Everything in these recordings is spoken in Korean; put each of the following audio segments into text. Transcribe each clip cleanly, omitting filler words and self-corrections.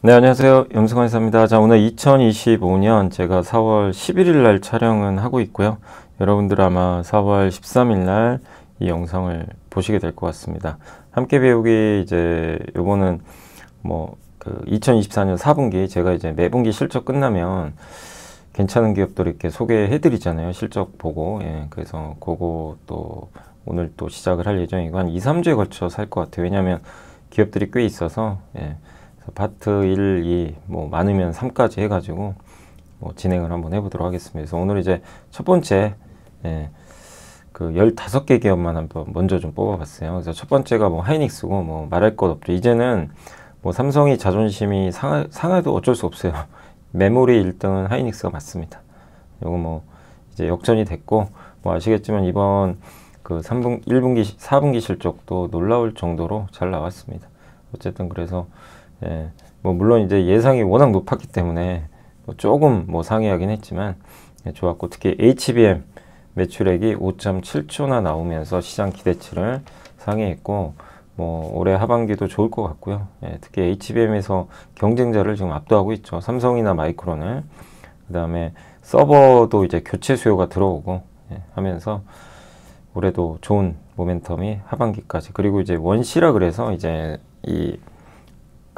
네, 안녕하세요. 염승환 이사입니다. 자, 오늘 2025년 제가 4월 11일 날 촬영은 하고 있고요. 여러분들 아마 4월 13일 날 이 영상을 보시게 될 것 같습니다. 함께 배우기 이제 요거는 뭐 그 2024년 4분기 제가 이제 매분기 실적 끝나면 괜찮은 기업들 이렇게 소개해 드리잖아요. 실적 보고. 예, 그래서 그거 또 오늘 또 시작을 할 예정이고 한 2, 3주에 걸쳐서 할 것 같아요. 왜냐하면 기업들이 꽤 있어서 예. 파트 1, 2, 뭐 많으면 3까지 해가지고 뭐 진행을 한번 해보도록 하겠습니다. 그래서 오늘 이제 첫 번째 그 15개 기업만 한번 먼저 좀 뽑아봤어요. 그래서 첫 번째가 뭐 하이닉스고 뭐 말할 것 없죠. 이제는 뭐 삼성이 자존심이 상해도 어쩔 수 없어요. 메모리 1등은 하이닉스가 맞습니다. 요거 뭐 이제 역전이 됐고 뭐 아시겠지만 이번 그 1분기, 4분기 실적도 놀라울 정도로 잘 나왔습니다. 어쨌든 그래서 예, 뭐 물론 이제 예상이 워낙 높았기 때문에 뭐 조금 뭐 상회하긴 했지만 예, 좋았고 특히 HBM 매출액이 5.7조나 나오면서 시장 기대치를 상회했고 뭐 올해 하반기도 좋을 것 같고요. 예, 특히 HBM에서 경쟁자를 지금 압도하고 있죠. 삼성이나 마이크론을. 그 다음에 서버도 이제 교체 수요가 들어오고 예, 하면서 올해도 좋은 모멘텀이 하반기까지. 그리고 이제 원C라 그래서 이제 이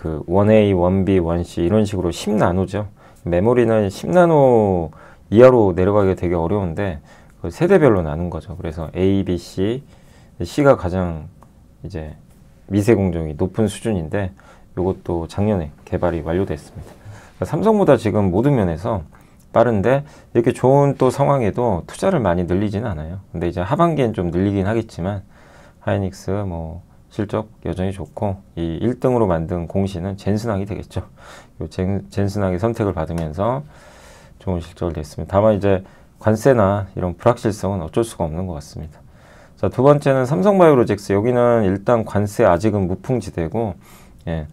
그 1A, 1B, 1C 이런 식으로 10나노죠. 메모리는 10나노 이하로 내려가기가 되게 어려운데 그 세대별로 나눈 거죠. 그래서 A, B, C, C가 가장 이제 미세 공정이 높은 수준인데 이것도 작년에 개발이 완료됐습니다. 그러니까 삼성보다 지금 모든 면에서 빠른데 이렇게 좋은 또 상황에도 투자를 많이 늘리지는 않아요. 근데 이제 하반기엔 좀 늘리긴 하겠지만 하이닉스 뭐 실적 여전히 좋고 이 1등으로 만든 공시는 젠슨항이 되겠죠. 요 젠슨항의 선택을 받으면서 좋은 실적을 냈습니다. 다만 이제 관세나 이런 불확실성은 어쩔 수가 없는 것 같습니다. 자, 두 번째는 삼성바이오로직스. 여기는 일단 관세 아직은 무풍지대고 예.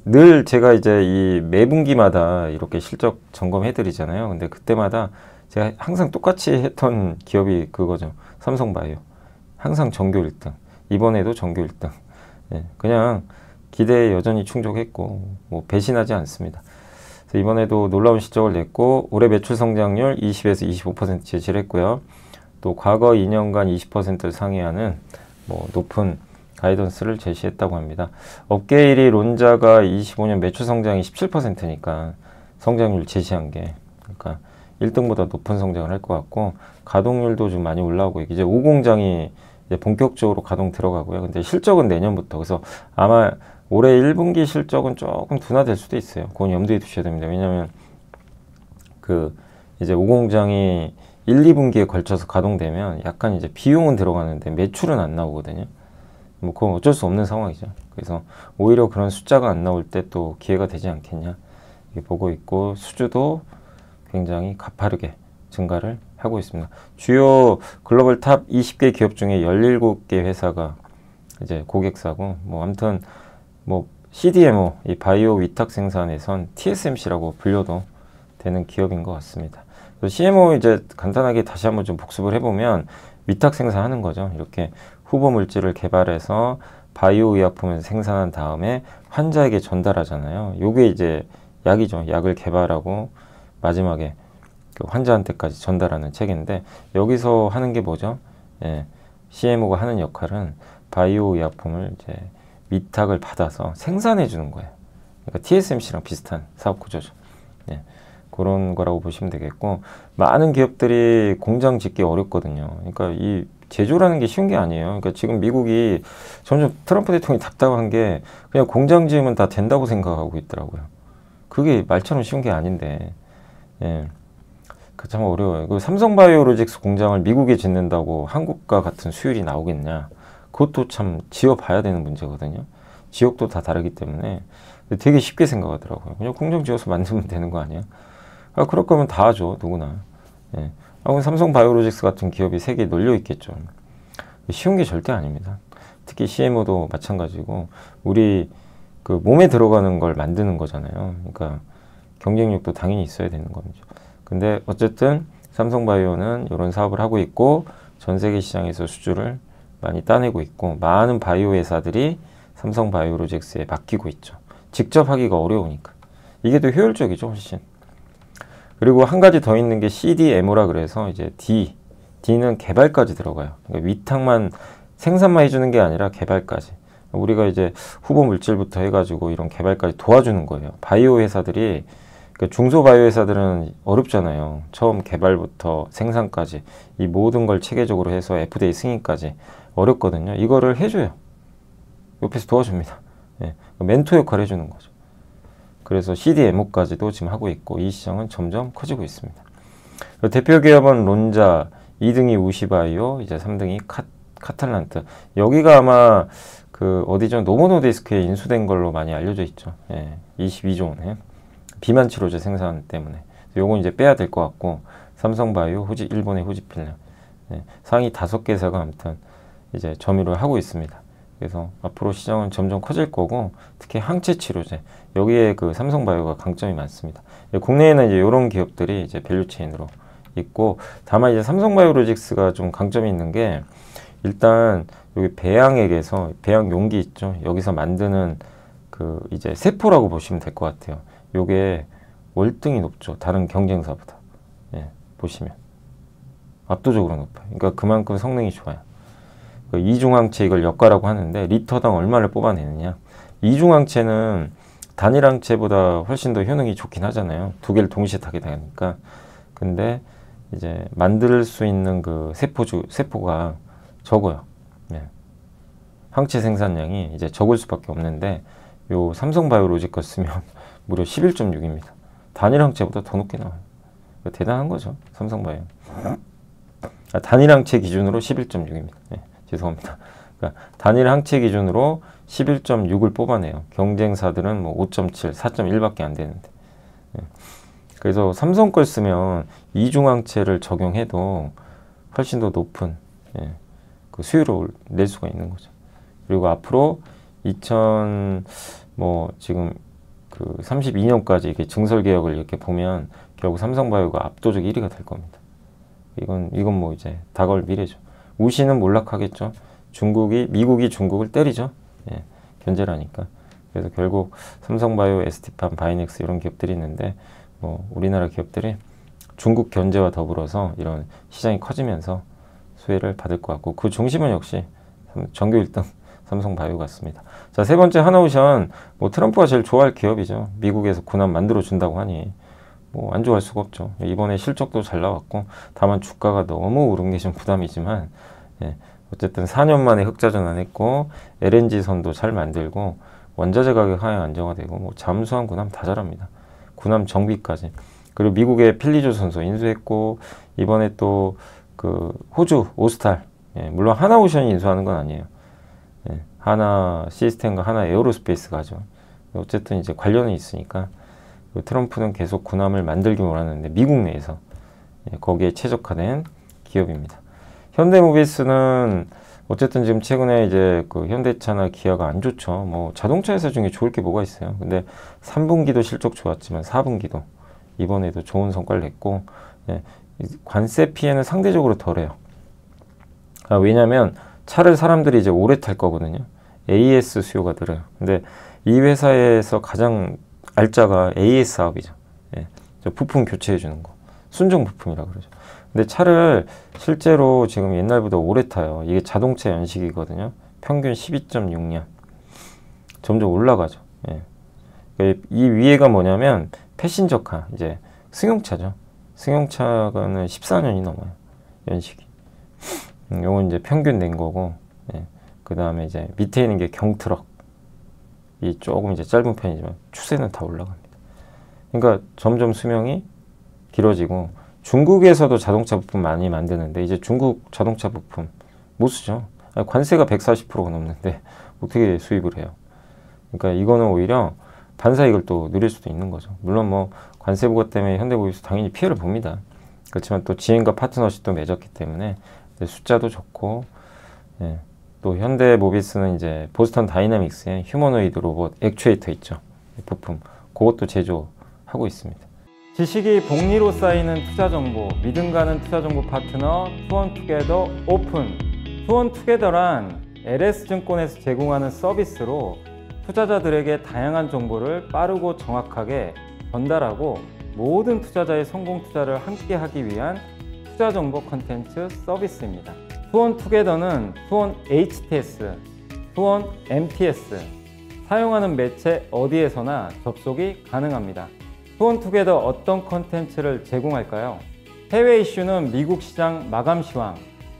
늘 제가 이제 이 매분기마다 이렇게 실적 점검해 드리잖아요. 근데 그때마다 제가 항상 똑같이 했던 기업이 그거죠. 삼성바이오. 항상 전교 1등. 이번에도 전교 1등. 예, 그냥 기대에 여전히 충족했고 뭐 배신하지 않습니다. 그래서 이번에도 놀라운 실적을 냈고 올해 매출 성장률 20에서 25% 제시했고요. 또 과거 2년간 20%를 상회하는 뭐 높은 가이던스를 제시했다고 합니다. 업계 1위 론자가 25년 매출 성장이 17%니까 성장률 제시한 게 그러니까 1등보다 높은 성장을 할 것 같고 가동률도 좀 많이 올라오고 이제 5공장이 이제 본격적으로 가동 들어가고요. 근데 실적은 내년부터. 그래서 아마 올해 1분기 실적은 조금 둔화될 수도 있어요. 그건 염두에 두셔야 됩니다. 왜냐하면 그 이제 5공장이 1, 2분기에 걸쳐서 가동되면 약간 이제 비용은 들어가는데 매출은 안 나오거든요. 뭐 그건 어쩔 수 없는 상황이죠. 그래서 오히려 그런 숫자가 안 나올 때 또 기회가 되지 않겠냐 이렇게 보고 있고 수주도 굉장히 가파르게 증가를 하고 있습니다. 주요 글로벌 탑 20개 기업 중에 17개 회사가 이제 고객사고 뭐 아무튼 뭐 CDMO 이 바이오 위탁 생산에선 TSMC라고 불려도 되는 기업인 것 같습니다. CMO 이제 간단하게 다시 한번 좀 복습을 해보면 위탁 생산하는 거죠. 이렇게 후보 물질을 개발해서 바이오 의약품을 생산한 다음에 환자에게 전달하잖아요. 요게 이제 약이죠. 약을 개발하고 마지막에 그 환자한테까지 전달하는 체계인데 여기서 하는 게 뭐죠? 예, CMO가 하는 역할은 바이오 의약품을 이제 위탁을 받아서 생산해 주는 거예요. 그러니까 TSMC랑 비슷한 사업 구조죠. 예, 그런 거라고 보시면 되겠고 많은 기업들이 공장 짓기 어렵거든요. 그러니까 이 제조라는 게 쉬운 게 아니에요. 그러니까 지금 미국이 점점 트럼프 대통령이 답답한 게 그냥 공장 지으면 다 된다고 생각하고 있더라고요. 그게 말처럼 쉬운 게 아닌데 예. 그 참 어려워요. 그 삼성바이오로직스 공장을 미국에 짓는다고 한국과 같은 수율이 나오겠냐? 그것도 참 지어봐야 되는 문제거든요. 지역도 다 다르기 때문에 되게 쉽게 생각하더라고요. 그냥 공장 지어서 만들면 되는 거 아니야? 아, 그럴 거면 다 하죠, 누구나. 예. 아, 삼성바이오로직스 같은 기업이 세계에 널려 있겠죠. 쉬운 게 절대 아닙니다. 특히 CMO도 마찬가지고 우리 그 몸에 들어가는 걸 만드는 거잖아요. 그러니까 경쟁력도 당연히 있어야 되는 거죠. 근데 어쨌든 삼성바이오는 이런 사업을 하고 있고 전 세계 시장에서 수주를 많이 따내고 있고 많은 바이오 회사들이 삼성바이오로직스에 맡기고 있죠. 직접 하기가 어려우니까. 이게 더 효율적이죠, 훨씬. 그리고 한 가지 더 있는 게 CDMO라 그래서 이제 D는 개발까지 들어가요. 그러니까 위탁만 생산만 해주는 게 아니라 개발까지. 우리가 이제 후보 물질부터 해가지고 이런 개발까지 도와주는 거예요. 바이오 회사들이, 그러니까 중소바이오 회사들은 어렵잖아요. 처음 개발부터 생산까지 이 모든 걸 체계적으로 해서 FDA 승인까지 어렵거든요. 이거를 해줘요. 옆에서 도와줍니다. 예, 멘토 역할을 해주는 거죠. 그래서 CDMO까지도 지금 하고 있고 이 시장은 점점 커지고 있습니다. 대표 기업은 론자, 2등이 우시바이오, 이제 3등이 카탈란트. 여기가 아마 그 어디죠? 노보노디스크에 인수된 걸로 많이 알려져 있죠. 예, 22조 원. 비만 치료제 생산 때문에. 요건 이제 빼야 될 것 같고, 삼성바이오, 일본의 후지필름. 예, 상위 5개사가 아무튼 이제 점유를 하고 있습니다. 그래서 앞으로 시장은 점점 커질 거고, 특히 항체 치료제. 여기에 그 삼성바이오가 강점이 많습니다. 국내에는 이제 이런 기업들이 이제 밸류체인으로 있고, 다만 이제 삼성바이오로직스가 좀 강점이 있는 게, 일단 여기 배양액에서 배양 용기 있죠. 여기서 만드는 그 이제 세포라고 보시면 될 것 같아요. 요게 월등히 높죠. 다른 경쟁사보다. 예, 보시면 압도적으로 높아요. 그러니까 그만큼 성능이 좋아요. 그 이중항체 이걸 역가라고 하는데 리터당 얼마를 뽑아내느냐. 이중항체는 단일항체보다 훨씬 더 효능이 좋긴 하잖아요. 두 개를 동시에 타게 되니까. 근데 이제 만들 수 있는 그 세포가 적어요. 네. 항체 생산량이 이제 적을 수밖에 없는데 요 삼성바이오로직 거 쓰면 무려 11.6입니다. 단일 항체보다 더 높게 나와요. 대단한 거죠. 삼성바이오. 단일 항체 기준으로 11.6입니다. 네, 죄송합니다. 그러니까 단일 항체 기준으로 11.6을 뽑아내요. 경쟁사들은 뭐 5.7, 4.1밖에 안 되는데. 네. 그래서 삼성 걸 쓰면 이중항체를 적용해도 훨씬 더 높은 그 수율을 낼 수가 있는 거죠. 그리고 앞으로 지금 그 32년까지 이렇게 증설 개혁을 이렇게 보면 결국 삼성바이오가 압도적 1위가 될 겁니다. 이건 뭐 이제 다가올 미래죠. 우시는 몰락하겠죠. 미국이 중국을 때리죠. 예, 견제를 하니까. 그래서 결국 삼성바이오, ST팜, 바이넥스 이런 기업들이 있는데 뭐 우리나라 기업들이 중국 견제와 더불어서 이런 시장이 커지면서 수혜를 받을 것 같고 그 중심은 역시 전교 1등 삼성바이오 같습니다. 자, 세 번째 하나오션. 뭐 트럼프가 제일 좋아할 기업이죠. 미국에서 군함 만들어 준다고 하니 뭐 안 좋아할 수가 없죠. 이번에 실적도 잘 나왔고 다만 주가가 너무 오른 게 좀 부담이지만 어쨌든 4년 만에 흑자 전환했고 LNG 선도 잘 만들고 원자재 가격 하향 안정화되고 뭐 잠수함 군함 다 잘합니다. 군함 정비까지. 그리고 미국의 필리조 선수 인수했고 이번에 또 그 호주 오스탈, 물론 하나오션이 인수하는 건 아니에요. 하나 시스템과 하나 에어로스페이스가 하죠. 어쨌든 이제 관련이 있으니까 트럼프는 계속 군함을 만들기 원하는데 미국 내에서 거기에 최적화된 기업입니다. 현대모비스는 어쨌든 지금 최근에 이제 그 현대차나 기아가 안 좋죠. 뭐 자동차 회사 중에 좋을 게 뭐가 있어요. 근데 3분기도 실적 좋았지만 4분기도 이번에도 좋은 성과를 냈고 관세 피해는 상대적으로 덜해요. 왜냐하면 차를 사람들이 이제 오래 탈 거거든요. AS 수요가 늘어요. 근데 이 회사에서 가장 알짜가 AS 사업이죠. 저 부품 교체해 주는 거. 순정 부품이라 그러죠. 근데 차를 실제로 지금 옛날보다 오래 타요. 이게 자동차 연식이거든요. 평균 12.6년. 점점 올라가죠. 이 위에가 뭐냐면 패신저카, 이제 승용차죠. 승용차가는 14년이 넘어요. 연식이. 요건 이제 평균 낸 거고, 그 다음에 이제 밑에 있는 게 경트럭. 이 조금 이제 짧은 편이지만 추세는 다 올라갑니다. 그러니까 점점 수명이 길어지고 중국에서도 자동차 부품 많이 만드는데 이제 중국 자동차 부품 못 쓰죠. 관세가 140%가 넘는데 어떻게 수입을 해요? 그러니까 이거는 오히려 반사이익을 또 누릴 수도 있는 거죠. 물론 뭐 관세 부과 때문에 현대모비스 당연히 피해를 봅니다. 그렇지만 또 지인과 파트너십도 맺었기 때문에 숫자도 좋고, 또 현대모비스는 이제 보스턴 다이나믹스의 휴머노이드 로봇 액추에이터 있죠. 부품 그것도 제조하고 있습니다. 지식이 복리로 쌓이는 투자 정보, 믿음 가는 투자 정보 파트너 투원투게더 오픈. 투원투게더란 LS증권에서 제공하는 서비스로 투자자들에게 다양한 정보를 빠르고 정확하게 전달하고 모든 투자자의 성공 투자를 함께 하기 위한 투자 정보 콘텐츠 서비스입니다. 투원투게더는 투원 HTS, 투원 MTS, 사용하는 매체 어디에서나 접속이 가능합니다. 투원투게더 어떤 콘텐츠를 제공할까요? 해외 이슈는 미국 시장 마감 시황,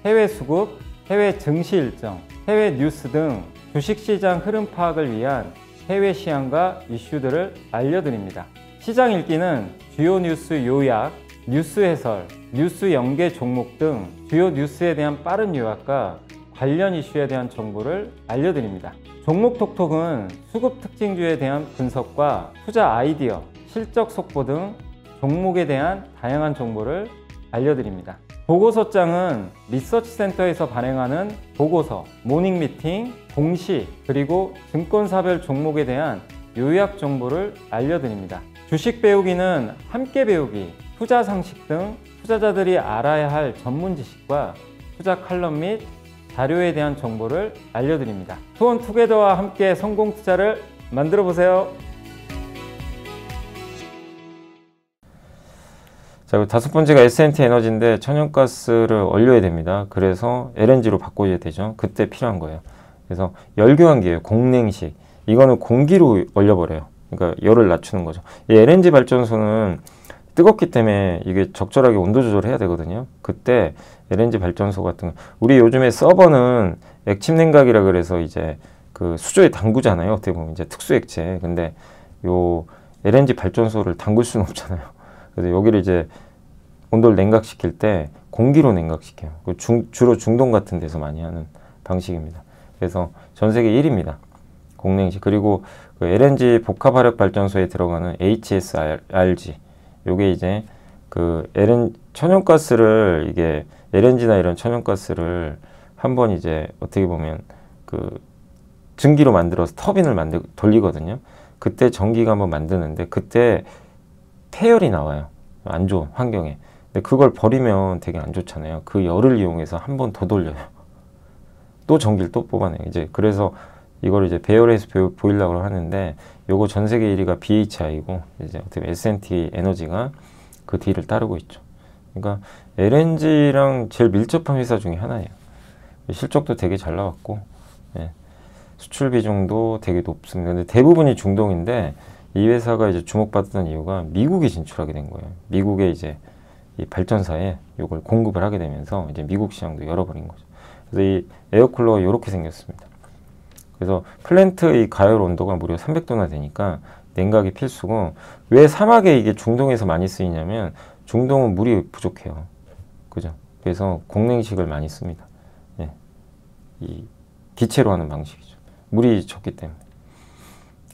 해외 수급, 해외 증시 일정, 해외 뉴스 등 주식시장 흐름 파악을 위한 해외 시황과 이슈들을 알려드립니다. 시장 읽기는 주요 뉴스 요약, 뉴스 해설, 뉴스 연계 종목 등 주요 뉴스에 대한 빠른 요약과 관련 이슈에 대한 정보를 알려드립니다. 종목 톡톡은 수급 특징주에 대한 분석과 투자 아이디어, 실적 속보 등 종목에 대한 다양한 정보를 알려드립니다. 보고서장은 리서치센터에서 발행하는 보고서, 모닝미팅, 공시, 그리고 증권사별 종목에 대한 요약 정보를 알려드립니다. 주식 배우기는 함께 배우기, 투자 상식 등 투자자들이 알아야 할 전문 지식과 투자 칼럼 및 자료에 대한 정보를 알려드립니다. 투원투게더와 함께 성공 투자를 만들어 보세요. 자, 다섯 번째가 S&T 에너지인데 천연가스를 얼려야 됩니다. 그래서 LNG로 바꿔야 되죠. 그때 필요한 거예요. 그래서 열교환기예요. 공냉식. 이거는 공기로 얼려버려요. 그러니까 열을 낮추는 거죠. 이 LNG 발전소는 뜨겁기 때문에 이게 적절하게 온도 조절을 해야 되거든요. 그때 LNG 발전소 같은 거, 우리 요즘에 서버는 액침 냉각이라 그래서 이제 그 수조에 담그잖아요. 어떻게 보면 이제 특수 액체. 근데 요 LNG 발전소를 담글 수는 없잖아요. 그래서 여기를 이제 온도를 냉각시킬 때 공기로 냉각시켜요. 주로 중동 같은 데서 많이 하는 방식입니다. 그래서 전 세계 1위입니다. 공냉식. 그리고 그 LNG 복합화력 발전소에 들어가는 HSRG. 요게 이제 그 천연가스를 이게 LNG나 이런 천연가스를 한번 이제 어떻게 보면 그 증기로 만들어서 터빈을 돌리거든요. 그때 전기가 한번 만드는데 그때 폐열이 나와요. 안 좋은 환경에. 근데 그걸 버리면 되게 안 좋잖아요. 그 열을 이용해서 한 번 더 돌려요. 또 전기를 또 뽑아내요. 이제 그래서 이걸 이제 배열해서 보이려고 하는데 요거 전 세계 1위가 BHI고 이제 어떻게 S&T 에너지가 그 뒤를 따르고 있죠. 그러니까 LNG랑 제일 밀접한 회사 중에 하나예요. 실적도 되게 잘 나왔고 예. 수출 비중도 되게 높습니다. 근데 대부분이 중동인데 이 회사가 이제 주목받았던 이유가 미국에 진출하게 된 거예요. 미국에 이제 이 발전사에 이걸 공급을 하게 되면서 이제 미국 시장도 열어버린 거죠. 그래서 이 에어쿨러가 이렇게 생겼습니다. 그래서 플랜트의 가열 온도가 무려 300도나 되니까 냉각이 필수고, 왜 사막에 이게 중동에서 많이 쓰이냐면 중동은 물이 부족해요. 그죠? 그래서 공냉식을 많이 씁니다. 예. 이 기체로 하는 방식이죠. 물이 적기 때문에.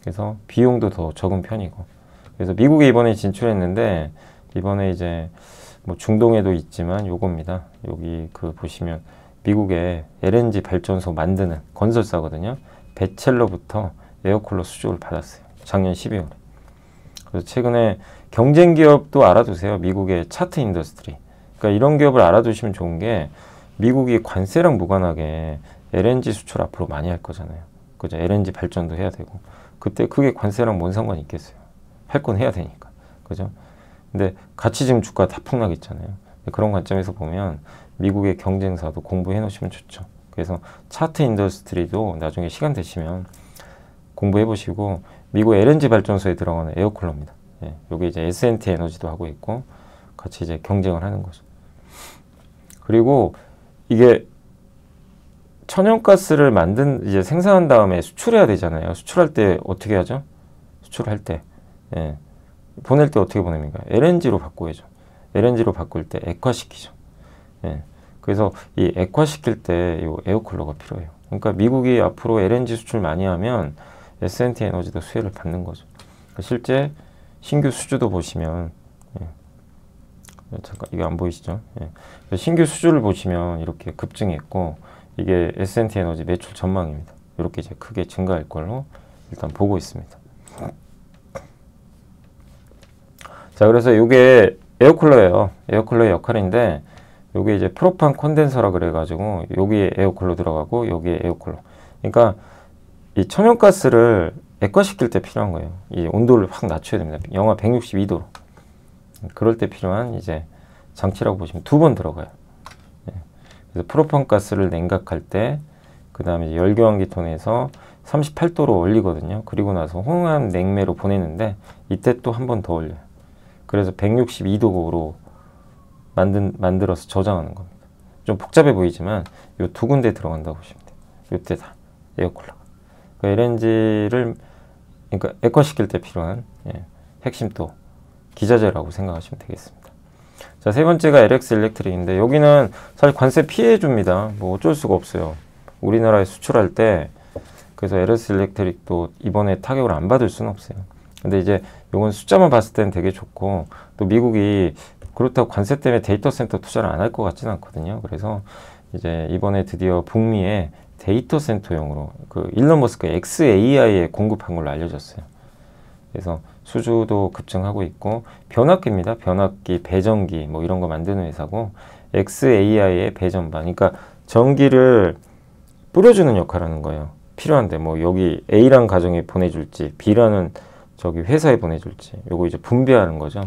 그래서 비용도 더 적은 편이고. 그래서 미국에 이번에 진출했는데 이번에 이제 뭐 중동에도 있지만 요겁니다. 여기 그 보시면 미국의 LNG 발전소 만드는 건설사거든요. 베첼러부터 에어쿨러 수주를 받았어요. 작년 12월에. 그래서 최근에 경쟁 기업도 알아두세요. 미국의 차트 인더스트리. 그러니까 이런 기업을 알아두시면 좋은 게 미국이 관세랑 무관하게 LNG 수출 앞으로 많이 할 거잖아요. 그죠? LNG 발전도 해야 되고. 그때 그게 관세랑 뭔 상관이 있겠어요. 할 건 해야 되니까. 그죠? 근데 같이 지금 주가 다 폭락했잖아요. 그런 관점에서 보면 미국의 경쟁사도 공부해 놓으시면 좋죠. 그래서 차트 인더스트리도 나중에 시간 되시면 공부해 보시고, 미국 LNG 발전소에 들어가는 에어쿨러입니다. 예, 요게 이제 S&T 에너지도 하고 있고 같이 이제 경쟁을 하는 거죠. 그리고 이게 천연가스를 이제 생산한 다음에 수출해야 되잖아요. 수출할 때 어떻게 하죠? 수출할 때. 예. 보낼 때 어떻게 보냅니까? LNG로 바꿔야죠. LNG로 바꿀 때 액화시키죠. 예. 그래서 이 액화시킬 때 이 에어쿨러가 필요해요. 그러니까 미국이 앞으로 LNG 수출 많이 하면 S&T 에너지도 수혜를 받는 거죠. 실제 신규 수주도 보시면, 예. 잠깐 이게 안 보이시죠? 예. 신규 수주를 보시면 이렇게 급증했고, 이게 S&T 에너지 매출 전망입니다. 이렇게 이제 크게 증가할 걸로 일단 보고 있습니다. 자, 그래서 이게 에어쿨러예요. 에어쿨러의 역할인데, 요게 이제 프로판 콘덴서라 그래가지고 여기에 에어쿨러 들어가고 여기에 에어쿨러. 그러니까 이 천연가스를 액화시킬 때 필요한 거예요. 이 온도를 확 낮춰야 됩니다. 영하 162도로. 그럴 때 필요한 이제 장치라고 보시면 2번 들어가요. 그래서 프로판 가스를 냉각할 때, 그 다음에 열교환기통에서 38도로 올리거든요. 그리고 나서 홍합 냉매로 보내는데 이때 또 한 번 더 올려요. 그래서 162도로 만들어서 저장하는 겁니다. 좀 복잡해 보이지만 요 2군데 들어간다고 보시면 돼요. 요때 다 에어쿨러가. 그 LNG를 그러니까 액화시킬 때 필요한 핵심 또 기자재라고 생각하시면 되겠습니다. 자, 세 번째가 LX 일렉트릭인데 여기는 사실 관세 피해 줍니다. 뭐 어쩔 수가 없어요. 우리나라에 수출할 때. 그래서 LX 일렉트릭도 이번에 타격을 안 받을 수는 없어요. 근데 이제 요건 숫자만 봤을 때는 되게 좋고, 또 미국이 그렇다고 관세 때문에 데이터 센터 투자를 안 할 것 같지는 않거든요. 그래서 이제 이번에 드디어 북미에 데이터 센터용으로 그 일론 머스크 XAI에 공급한 걸로 알려졌어요. 그래서 수주도 급증하고 있고, 변압기입니다. 변압기, 배전기 뭐 이런 거 만드는 회사고, XAI의 배전반, 그러니까 전기를 뿌려주는 역할을 하는 거예요. 필요한데 뭐 여기 A라는 가정에 보내줄지 B라는 저기 회사에 보내줄지 요거 이제 분배하는 거죠.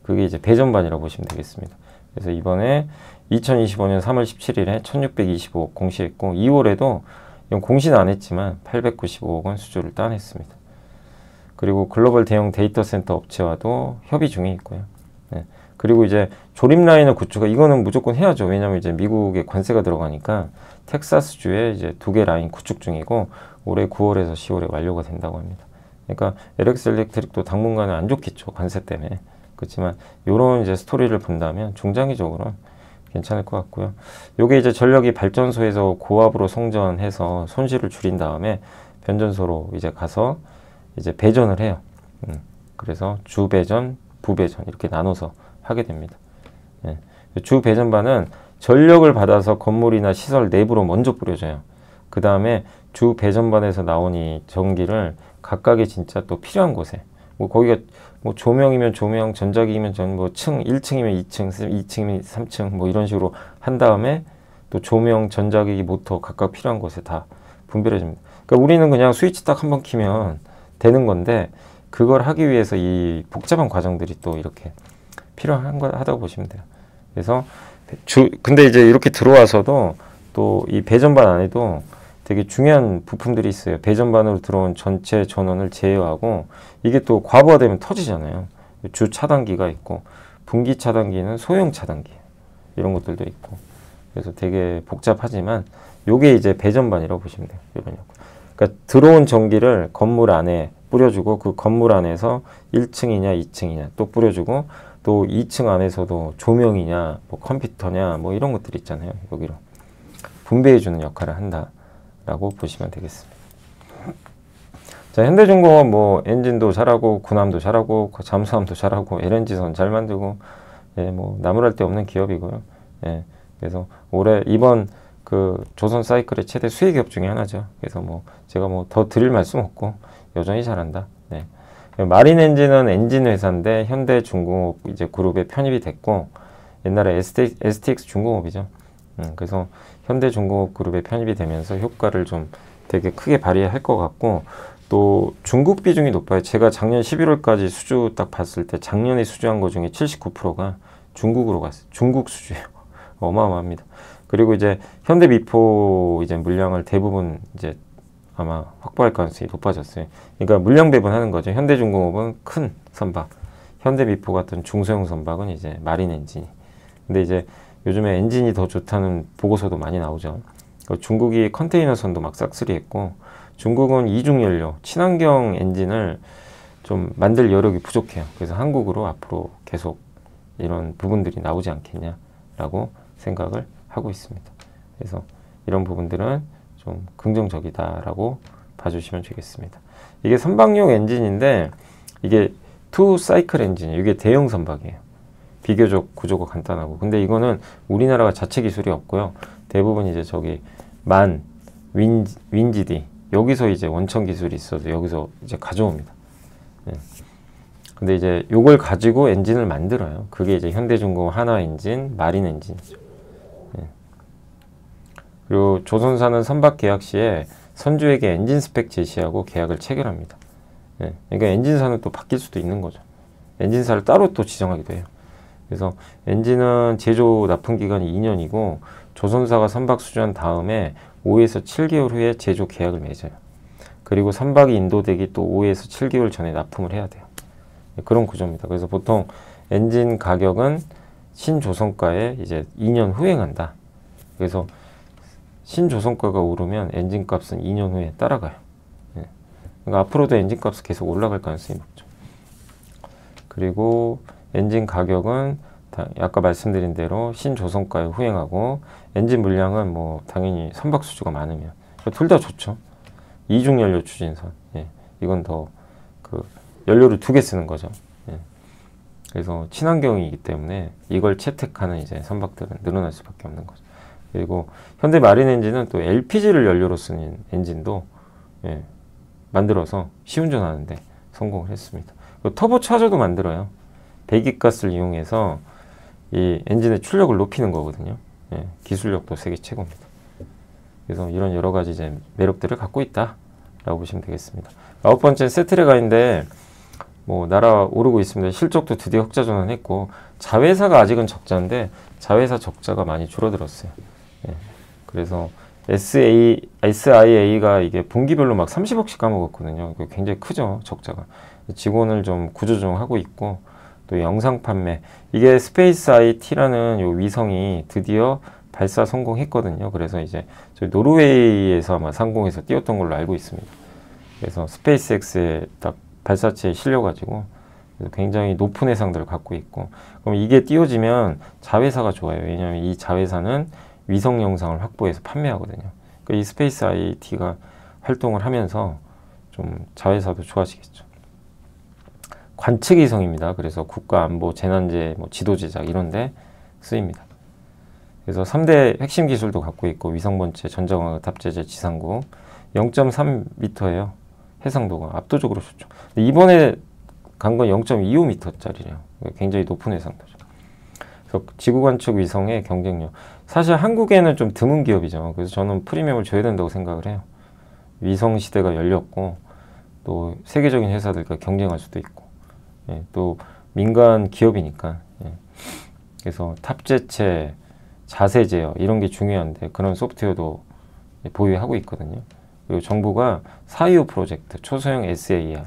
그게 이제 배전반이라고 보시면 되겠습니다. 그래서 이번에 2025년 3월 17일에 1625억 공시했고, 2월에도 이건 공시는 안 했지만 895억 원 수주를 따냈습니다. 그리고 글로벌 대형 데이터 센터 업체와도 협의 중에 있고요. 네. 그리고 이제 조립 라인을 구축하, 이거는 무조건 해야죠. 왜냐하면 이제 미국에 관세가 들어가니까 텍사스주에 이제 2개 라인 구축 중이고, 올해 9월에서 10월에 완료가 된다고 합니다. 그러니까 LX 일렉트릭도 당분간은 안 좋겠죠, 관세 때문에. 그렇지만 요런 이제 스토리를 본다면 중장기적으로 괜찮을 것 같고요. 요게 이제 전력이 발전소에서 고압으로 송전해서 손실을 줄인 다음에 변전소로 이제 가서 이제 배전을 해요. 그래서 주배전, 부배전 이렇게 나눠서 하게 됩니다. 예. 주배전반은 전력을 받아서 건물이나 시설 내부로 먼저 뿌려줘요. 그 다음에 주배전반에서 나온 이 전기를 각각의 진짜 또 필요한 곳에, 뭐 거기가 뭐 조명이면 조명, 전자기기면 뭐 층, 1층이면 2층, 2층이면 3층 뭐 이런 식으로 한 다음에 또 조명, 전자기기, 모터 각각 필요한 곳에 다 분배를 해줍니다. 그러니까 우리는 그냥 스위치 딱 한번 키면 되는 건데, 그걸 하기 위해서 이 복잡한 과정들이 또 이렇게 필요한 거 하다고 보시면 돼요. 그래서 근데 이제 이렇게 들어와서도 또 이 배전반 안에도 되게 중요한 부품들이 있어요. 배전반으로 들어온 전체 전원을 제어하고, 이게 또 과부하되면 터지잖아요. 주 차단기가 있고, 분기 차단기는 소형 차단기 이런 것들도 있고, 그래서 되게 복잡하지만 요게 이제 배전반이라고 보시면 돼요. 이런 역. 그러니까 들어온 전기를 건물 안에 뿌려주고, 그 건물 안에서 1층이냐 2층이냐 또 뿌려주고, 또 2층 안에서도 조명이냐 뭐 컴퓨터냐 뭐 이런 것들 있잖아요. 여기로 분배해주는 역할을 한다라고 보시면 되겠습니다. 자, 현대중공업 뭐 엔진도 잘하고 군함도 잘하고 잠수함도 잘하고 LNG선 잘 만들고, 예, 뭐 나무랄 데 없는 기업이고요. 예, 그래서 올해 이번 그 조선 사이클의 최대 수혜기업 중에 하나죠. 그래서 뭐 제가 뭐 더 드릴 말씀 없고 여전히 잘한다. 네. 마린 엔진은 엔진 회사인데 현대중공업 이제 그룹에 편입이 됐고, 옛날에 STX 중공업이죠. 그래서 현대중공업 그룹에 편입이 되면서 효과를 좀 되게 크게 발휘할 것 같고, 또 중국 비중이 높아요. 제가 작년 11월까지 수주 딱 봤을 때 작년에 수주한 거 중에 79%가 중국으로 갔어요. 중국 수주예요. 어마어마합니다. 그리고 이제 현대미포 이제 물량을 대부분 이제 아마 확보할 가능성이 높아졌어요. 그러니까 물량 배분하는 거죠. 현대중공업은 큰 선박, 현대미포 같은 중소형 선박은 이제 마린 엔진이. 근데 이제 요즘에 엔진이 더 좋다는 보고서도 많이 나오죠. 중국이 컨테이너선도 막 싹쓸이했고, 중국은 이중연료, 친환경 엔진을 좀 만들 여력이 부족해요. 그래서 한국으로 앞으로 계속 이런 부분들이 나오지 않겠냐라고 생각을 하고 있습니다. 그래서 이런 부분들은 좀 긍정적이다라고 봐주시면 되겠습니다. 이게 선박용 엔진인데, 이게 투 사이클 엔진, 이게 대형 선박이에요. 비교적 구조가 간단하고, 근데 이거는 우리나라가 자체 기술이 없고요. 대부분 이제 저기 윈지디 여기서 이제 원천 기술이 있어서 여기서 이제 가져옵니다. 네. 근데 이제 요걸 가지고 엔진을 만들어요. 그게 이제 현대중공업 하나 엔진, 마린 엔진이죠. 네. 그리고 조선사는 선박 계약 시에 선주에게 엔진 스펙 제시하고 계약을 체결합니다. 예, 그러니까 엔진사는 또 바뀔 수도 있는 거죠. 엔진사를 따로 또 지정하기도 해요. 그래서 엔진은 제조 납품 기간이 2년이고 조선사가 선박 수주한 다음에 5에서 7개월 후에 제조 계약을 맺어요. 그리고 선박이 인도되기 또 5에서 7개월 전에 납품을 해야 돼요. 그런 구조입니다. 그래서 보통 엔진 가격은 신조선가에 이제 2년 후행한다. 그래서 신조선가가 오르면 엔진 값은 2년 후에 따라가요. 예. 그러니까 앞으로도 엔진 값이 계속 올라갈 가능성이 높죠. 그리고 엔진 가격은 아까 말씀드린 대로 신조선가에 후행하고 엔진 물량은 뭐 당연히 선박 수주가 많으면 둘 다 좋죠. 이중 연료 추진선. 예. 이건 더 그 연료를 2개 쓰는 거죠. 예. 그래서 친환경이기 때문에 이걸 채택하는 이제 선박들은 늘어날 수밖에 없는 거죠. 그리고 현대 마린 엔진은 또 LPG를 연료로 쓰는 엔진도 예, 만들어서 시운전하는데 성공을 했습니다. 터보 차저도 만들어요. 배기가스를 이용해서 이 엔진의 출력을 높이는 거거든요. 예, 기술력도 세계 최고입니다. 그래서 이런 여러 가지 이제 매력들을 갖고 있다라고 보시면 되겠습니다. 9번째는 세트레가인데 뭐 날아오르고 있습니다. 실적도 드디어 흑자 전환했고 자회사가 아직은 적자인데 자회사 적자가 많이 줄어들었어요. 예, 그래서 SIA가 이게 분기별로 막 30억씩 까먹었거든요. 굉장히 크죠, 적자가. 직원을 좀 구조조정하고 있고 또 영상 판매, 이게 스페이스 IT라는 요 위성이 드디어 발사 성공했거든요. 그래서 이제 저희 노르웨이에서 아마 상공에서 띄웠던 걸로 알고 있습니다. 그래서 스페이스X에 딱 발사체에 실려가지고 굉장히 높은 해상들을 갖고 있고, 그럼 이게 띄워지면 자회사가 좋아요. 왜냐하면 이 자회사는 위성 영상을 확보해서 판매하거든요. 그러니까 이 스페이스 IT가 활동을 하면서 좀 자회사도 좋아지겠죠. 관측위성입니다. 그래서 국가안보, 재난재, 뭐 지도 제작 이런 데 쓰입니다. 그래서 3대 핵심 기술도 갖고 있고 위성번체, 전자광학 탑재재, 지상국 0.3m예요. 해상도가 압도적으로 좋죠. 근데 이번에 간 건 0.25m짜리래요. 굉장히 높은 해상도죠. 그래서 지구관측 위성의 경쟁력. 사실 한국에는 좀 드문 기업이죠. 그래서 저는 프리미엄을 줘야 된다고 생각을 해요. 위성 시대가 열렸고 또 세계적인 회사들과 경쟁할 수도 있고, 예, 또 민간 기업이니까, 예. 그래서 탑재체, 자세 제어 이런 게 중요한데 그런 소프트웨어도 보유하고 있거든요. 그리고 정부가 4.25 프로젝트, 초소형 SAR,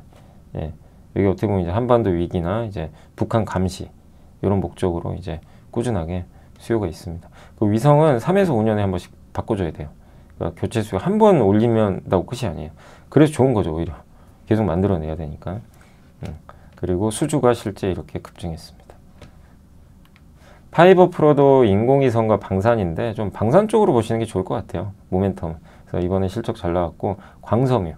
예, 여기 어떻게 보면 이제 한반도 위기나 이제 북한 감시 이런 목적으로 이제 꾸준하게 수요가 있습니다. 그 위성은 3에서 5년에 한 번씩 바꿔줘야 돼요. 그러니까 교체 수요 한 번 올리면 끝이 아니에요. 그래서 좋은 거죠, 오히려. 계속 만들어내야 되니까. 그리고 수주가 실제 이렇게 급증했습니다. 파이버 프로도 인공위성과 방산인데 좀 방산 쪽으로 보시는 게 좋을 것 같아요. 모멘텀. 그래서 이번에 실적 잘 나왔고, 광섬유.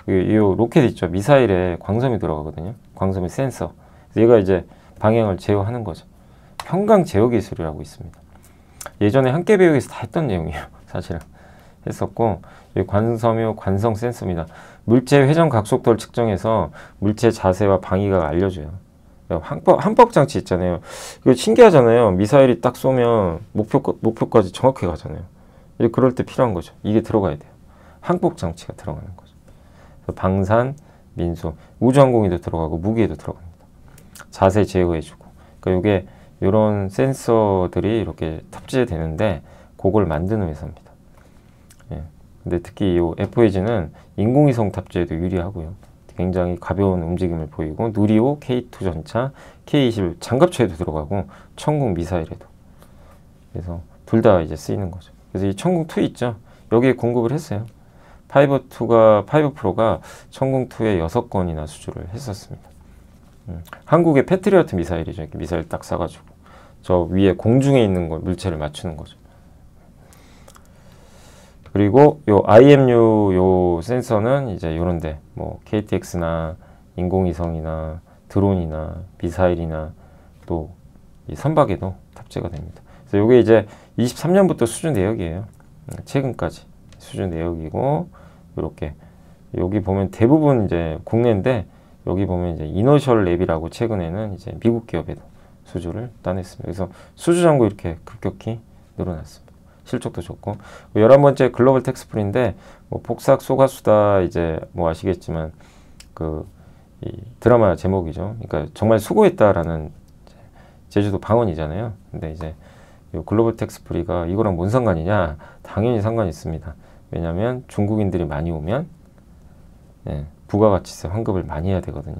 이 로켓 있죠. 미사일에 광섬이 들어가거든요. 광섬유 센서. 얘가 이제 방향을 제어하는 거죠. 평강 제어 기술이라고 있습니다. 예전에 함께 배우기에서 다 했던 내용이에요. 사실은. 했었고, 관섬유 관성 센서입니다. 물체 회전 각속도를 측정해서 물체 자세와 방위각을 알려줘요. 항법 장치 있잖아요. 이거 신기하잖아요. 미사일이 딱 쏘면 목표까지 정확히 가잖아요. 이제 그럴 때 필요한 거죠. 이게 들어가야 돼요. 항법 장치가 들어가는 거죠. 그래서 방산, 민소, 우주항공에도 들어가고 무기에도 들어갑니다. 자세 제어해주고. 그러니까 이게 이런 센서들이 이렇게 탑재되는데 그걸 만드는 회사입니다. 예. 근데 특히 이 FAG는 인공위성 탑재에도 유리하고요. 굉장히 가벼운 움직임을 보이고 누리호 K2 전차, K21 장갑차에도 들어가고 천궁 미사일에도. 그래서 둘 다 이제 쓰이는 거죠. 그래서 이 천궁2 있죠. 여기에 공급을 했어요. 파이버 프로가 천궁2에 6건이나 수주를 했었습니다. 한국의 패트리어트 미사일이죠. 이렇게 미사일 딱 쏴가지고 저 위에 공중에 있는 걸 물체를 맞추는 거죠. 그리고 요 IMU 요 센서는 이제 요런데 뭐 KTX나 인공위성이나 드론이나 미사일이나 또 이 선박에도 탑재가 됩니다. 그래서 요게 이제 23년부터 수주 내역이에요. 최근까지 수주 내역이고, 요렇게 여기 보면 대부분 이제 국내인데 여기 보면 이제 이너셜 랩이라고 최근에는 이제 미국 기업에도 수주를 따냈습니다. 그래서 수주 잔고 이렇게 급격히 늘어났습니다. 실적도 좋고. 11번째 글로벌 텍스프리인데 뭐 복삭 소가수다 이제 뭐 아시겠지만 그 이 드라마 제목이죠. 그러니까 정말 수고했다라는 제주도 방언이잖아요. 근데 이제 이 글로벌 텍스 프리가 이거랑 뭔 상관이냐? 당연히 상관이 있습니다. 왜냐하면 중국인들이 많이 오면 부가가치세 환급을 많이 해야 되거든요.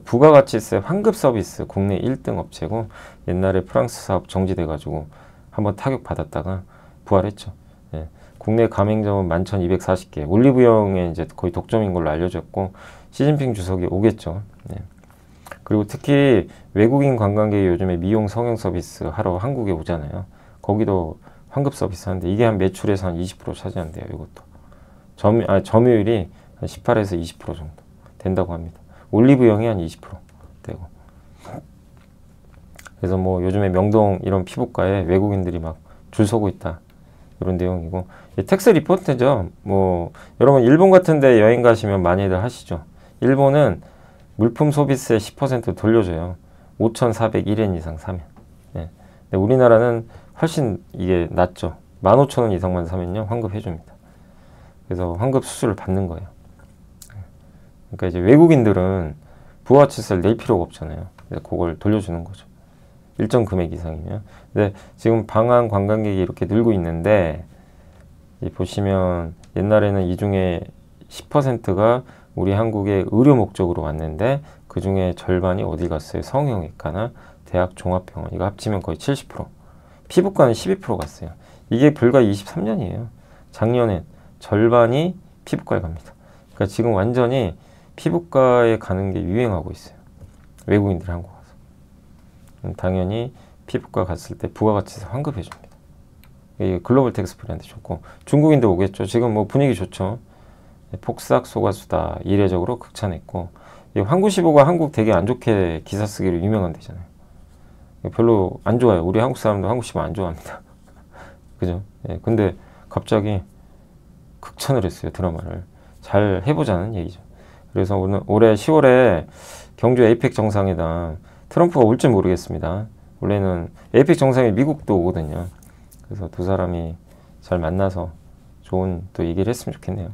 부가가치세 환급 서비스 국내 1등 업체고 옛날에 프랑스 사업 정지돼가지고 한번 타격 받았다가 부활했죠. 국내 가맹점은 11,240개, 올리브영에 이제 거의 독점인 걸로 알려졌고 시진핑 주석이 오겠죠. 그리고 특히 외국인 관광객이 요즘에 미용 성형 서비스 하러 한국에 오잖아요. 거기도 환급 서비스 하는데 이게 한 매출에서 한 20% 차지한대요. 이것도 점유율이 한 18에서 20% 정도 된다고 합니다. 올리브영이 한 20% 되고. 그래서 뭐 요즘에 명동 이런 피부과에 외국인들이 막 줄 서고 있다 이런 내용이고, 텍스 리포트죠. 뭐 여러분 일본 같은 데 여행 가시면 많이들 하시죠. 일본은 물품 소비세 10% 돌려줘요. 5,401엔 이상 사면. 근데 우리나라는 훨씬 이게 낮죠. 15,000원 이상만 사면요 환급해줍니다. 그래서 환급 수수료를 받는 거예요. 그러니까 이제 외국인들은 부가가치세를 낼 필요가 없잖아요. 그래서 그걸 돌려주는 거죠. 일정 금액 이상이면. 근데 지금 방한 관광객이 이렇게 늘고 있는데, 보시면 옛날에는 이 중에 10%가 우리 한국에 의료 목적으로 왔는데 그 중에 절반이 어디 갔어요? 성형외과나 대학 종합병원. 이거 합치면 거의 70%. 피부과는 12% 갔어요. 이게 불과 23년이에요. 작년엔 절반이 피부과에 갑니다. 그러니까 지금 완전히 피부과에 가는 게 유행하고 있어요. 외국인들이 한국 와서. 당연히 피부과 갔을 때 부가가치세 환급해 줍니다. 이게 글로벌 텍스 프리한테 좋고, 중국인도 오겠죠. 지금 뭐 분위기 좋죠. 폭삭 소가수다 이례적으로 극찬했고, 황구시보가 한국 되게 안 좋게 기사 쓰기로 유명한 데잖아요. 별로 안 좋아요. 우리 한국 사람도 황구시보 안 좋아합니다. 그죠? 근데 갑자기 극찬을 했어요. 드라마를 잘 해보자는 얘기죠. 그래서 오늘 올해 10월에 경주 에이펙 정상회담 트럼프가 올지 모르겠습니다. 원래는 에이펙 정상에 미국도 오거든요. 그래서 두 사람이 잘 만나서 좋은 또 얘기를 했으면 좋겠네요.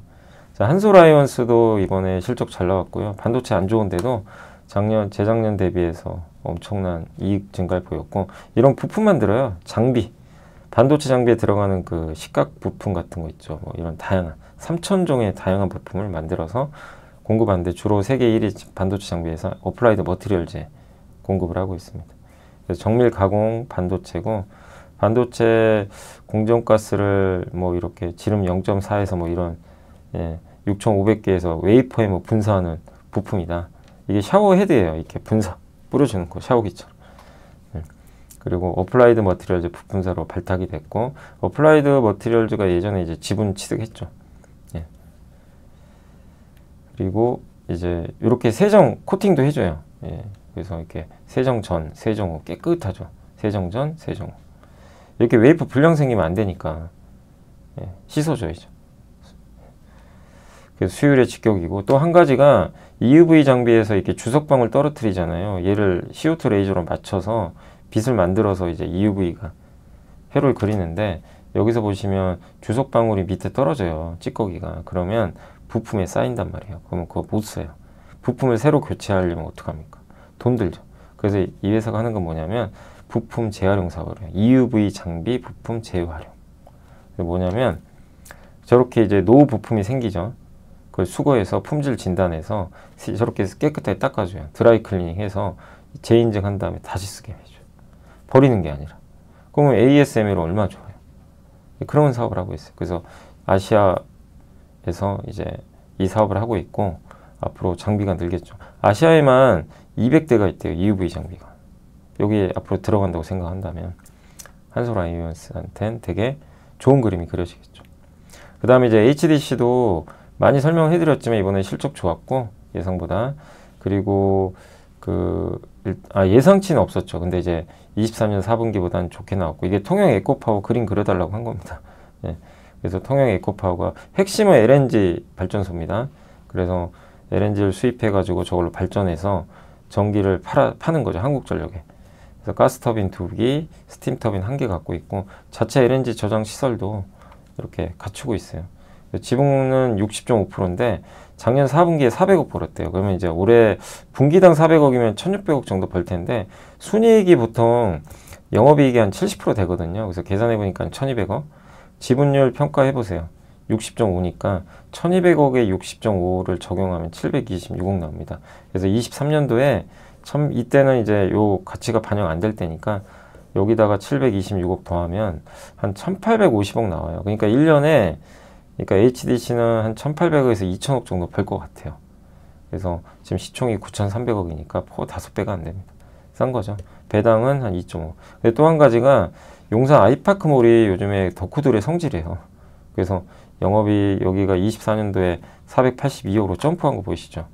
자, 한솔라이온스도 이번에 실적 잘 나왔고요. 반도체 안 좋은데도 재작년 대비해서 엄청난 이익 증가를 보였고, 이런 부품 만들어요. 장비, 반도체 장비에 들어가는 그 식각 부품 같은 거 있죠. 뭐 이런 다양한 3,000종의 다양한 부품을 만들어서 공급하는데 주로 세계 1위 반도체 장비에서 어플라이드 머티리얼즈 공급을 하고 있습니다. 그래서 정밀 가공 반도체고, 반도체 공정가스를 뭐 이렇게 지름 0.4에서 뭐 이런 6,500개에서 웨이퍼에 뭐 분사하는 부품이다. 이게 샤워 헤드예요. 이렇게 분사 뿌려주는 거, 샤워기처럼. 그리고 어플라이드 머티리얼즈 부품사로 발탁이 됐고, 어플라이드 머티리얼즈가 예전에 이제 지분 취득했죠. 그리고 이제 이렇게 세정 코팅도 해줘요. 그래서 이렇게 세정 전, 세정 후 깨끗하죠. 세정 전, 세정 후. 이렇게 웨이프 불량 생기면 안 되니까 씻어줘야죠. 그래서 수율의 직격이고, 또 한 가지가 EUV 장비에서 이렇게 주석방울 떨어뜨리잖아요. 얘를 CO2 레이저로 맞춰서 빛을 만들어서 이제 EUV가 회로를 그리는데, 여기서 보시면 주석방울이 밑에 떨어져요. 찌꺼기가. 그러면 부품에 쌓인단 말이에요. 그러면 그거 못 써요. 부품을 새로 교체하려면 어떡합니까? 돈 들죠. 그래서 이 회사가 하는 건 뭐냐면 부품 재활용 사업을 해요. EUV 장비 부품 재활용. 뭐냐면 저렇게 이제 노후 부품이 생기죠. 그걸 수거해서 품질 진단해서 저렇게 깨끗하게 닦아줘요. 드라이 클리닝 해서 재인증한 다음에 다시 쓰게 해줘요. 버리는 게 아니라. 그러면 ASML은 얼마나 좋아요. 그런 사업을 하고 있어요. 그래서 아시아에서 이제 이 사업을 하고 있고, 앞으로 장비가 늘겠죠. 아시아에만 200대가 있대요. EUV 장비가. 여기에 앞으로 들어간다고 생각한다면 한솔아이온스한테는 되게 좋은 그림이 그려지겠죠. 그 다음에 이제 HDC도 많이 설명을 해드렸지만 이번에 실적 좋았고, 예상보다. 그리고 예상치는 없었죠. 근데 이제 23년 4분기보다는 좋게 나왔고, 이게 통영 에코파워 그림 그려달라고 한 겁니다. 그래서 통영 에코파워가 핵심은 LNG 발전소입니다. 그래서 LNG를 수입해가지고 저걸로 발전해서 전기를 파는 거죠. 한국전력에. 그래서 가스터빈 2기, 스팀터빈 1개 갖고 있고, 자체 LNG 저장 시설도 이렇게 갖추고 있어요. 지분은 60.5%인데 작년 4분기에 400억 벌었대요. 그러면 이제 올해 분기당 400억이면 1600억 정도 벌 텐데, 순이익이 보통 영업이익이 한 70% 되거든요. 그래서 계산해 보니까 1200억. 지분율 평가해 보세요. 60.5니까 1200억에 60.5를 적용하면 726억 나옵니다. 그래서 23년도에 이때는 이제 요 가치가 반영 안 될 때니까 여기다가 726억 더하면 한 1850억 나와요. 그러니까 1년에 그러니까 HDC는 한 1800억에서 2000억 정도 벌 것 같아요. 그래서 지금 시총이 9300억이니까 5배가 안 됩니다. 싼 거죠. 배당은 한 2.5. 근데 또 한 가지가 용산 아이파크몰이 요즘에 덕후들의 성질이에요. 그래서 영업이 여기가 24년도에 482억으로 점프한 거 보이시죠?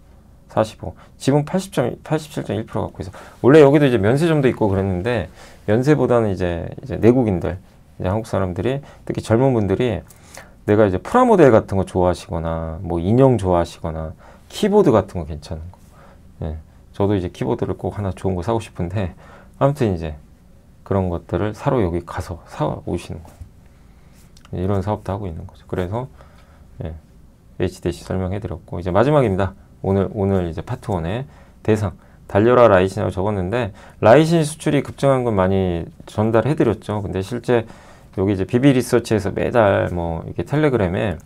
45. 지분 87.1% 갖고 있어. 원래 여기도 이제 면세점도 있고 그랬는데 면세보다는 이제 내국인들, 이제 한국 사람들이 특히 젊은 분들이 내가 이제 프라모델 같은 거 좋아하시거나 뭐 인형 좋아하시거나 키보드 같은 거 괜찮은 거. 예. 저도 이제 키보드를 꼭 하나 좋은 거 사고 싶은데 아무튼 이제 그런 것들을 사러 여기 가서 사 오시는 거예요. 이런 사업도 하고 있는 거죠. 그래서 예. HDC 설명해 드렸고 이제 마지막입니다. 오늘 이제 파트 1의 대상 달려라 라이신이라고 적었는데 라이신 수출이 급증한 건 많이 전달해 드렸죠. 근데 실제 여기 이제 비비 리서치에서 매달 뭐 이렇게 텔레그램에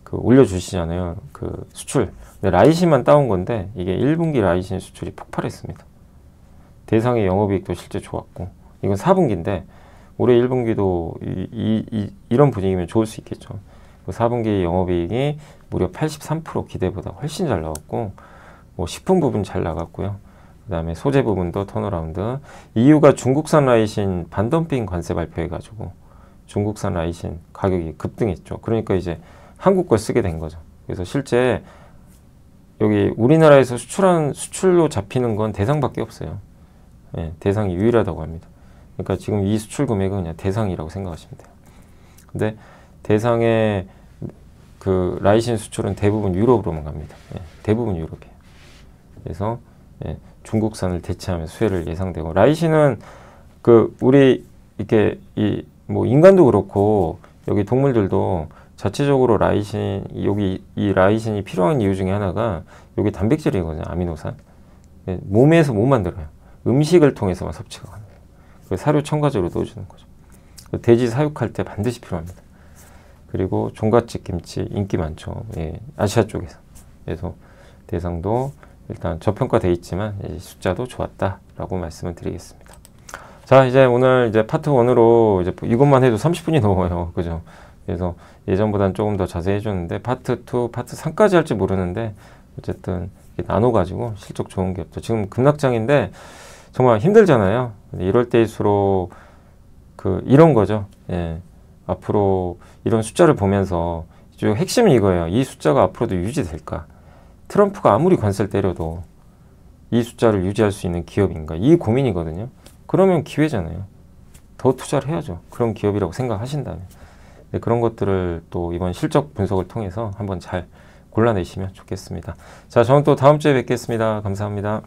그 올려주시잖아요. 그 수출. 근데 라이신만 따온 건데 이게 1분기 라이신 수출이 폭발했습니다. 대상의 영업이익도 실제 좋았고 이건 4분기인데 올해 1분기도 이런 분위기면 좋을 수 있겠죠. 4분기 영업이익이 무려 83% 기대보다 훨씬 잘 나왔고 뭐 식품 부분 잘 나갔고요. 그 다음에 소재 부분도 턴어라운드. 이유가 중국산 라이신 반덤핑 관세 발표해가지고 중국산 라이신 가격이 급등했죠. 그러니까 이제 한국 걸 쓰게 된 거죠. 그래서 실제 여기 우리나라에서 수출로 잡히는 건 대상밖에 없어요. 예, 대상이 유일하다고 합니다. 그러니까 지금 이 수출 금액은 그냥 대상이라고 생각하시면 돼요. 근데 대상의 그 라이신 수출은 대부분 유럽으로만 갑니다. 예, 대부분 유럽이에요. 그래서 예, 중국산을 대체하면 수혜를 예상되고 라이신은 그 우리 이렇게 뭐 인간도 그렇고 여기 동물들도 자체적으로 라이신 여기 이 라이신이 필요한 이유 중에 하나가 여기 단백질이거든요. 아미노산. 예, 몸에서 못 만들어요. 음식을 통해서만 섭취가 가능해요. 사료 첨가제로 넣어주는 거죠. 돼지 사육할 때 반드시 필요합니다. 그리고 종갓집 김치 인기 많죠. 예, 아시아 쪽에서. 그래서 대상도 일단 저평가돼 있지만 숫자도 좋았다라고 말씀을 드리겠습니다. 자, 이제 오늘 이제 파트 1으로 이제 이것만 해도 30분이 넘어요. 그죠? 그래서 예전보다는 조금 더 자세히 해줬는데 파트 2, 파트 3까지 할지 모르는데 어쨌든 나눠가지고 실적 좋은 게 없죠. 지금 급락장인데 정말 힘들잖아요. 이럴 때일수록 이런 거죠. 예. 앞으로 이런 숫자를 보면서 핵심은 이거예요. 이 숫자가 앞으로도 유지될까? 트럼프가 아무리 관세를 때려도 이 숫자를 유지할 수 있는 기업인가? 이 고민이거든요. 그러면 기회잖아요. 더 투자를 해야죠. 그런 기업이라고 생각하신다면. 네, 그런 것들을 또 이번 실적 분석을 통해서 한번 잘 골라내시면 좋겠습니다. 자, 저는 또 다음 주에 뵙겠습니다. 감사합니다.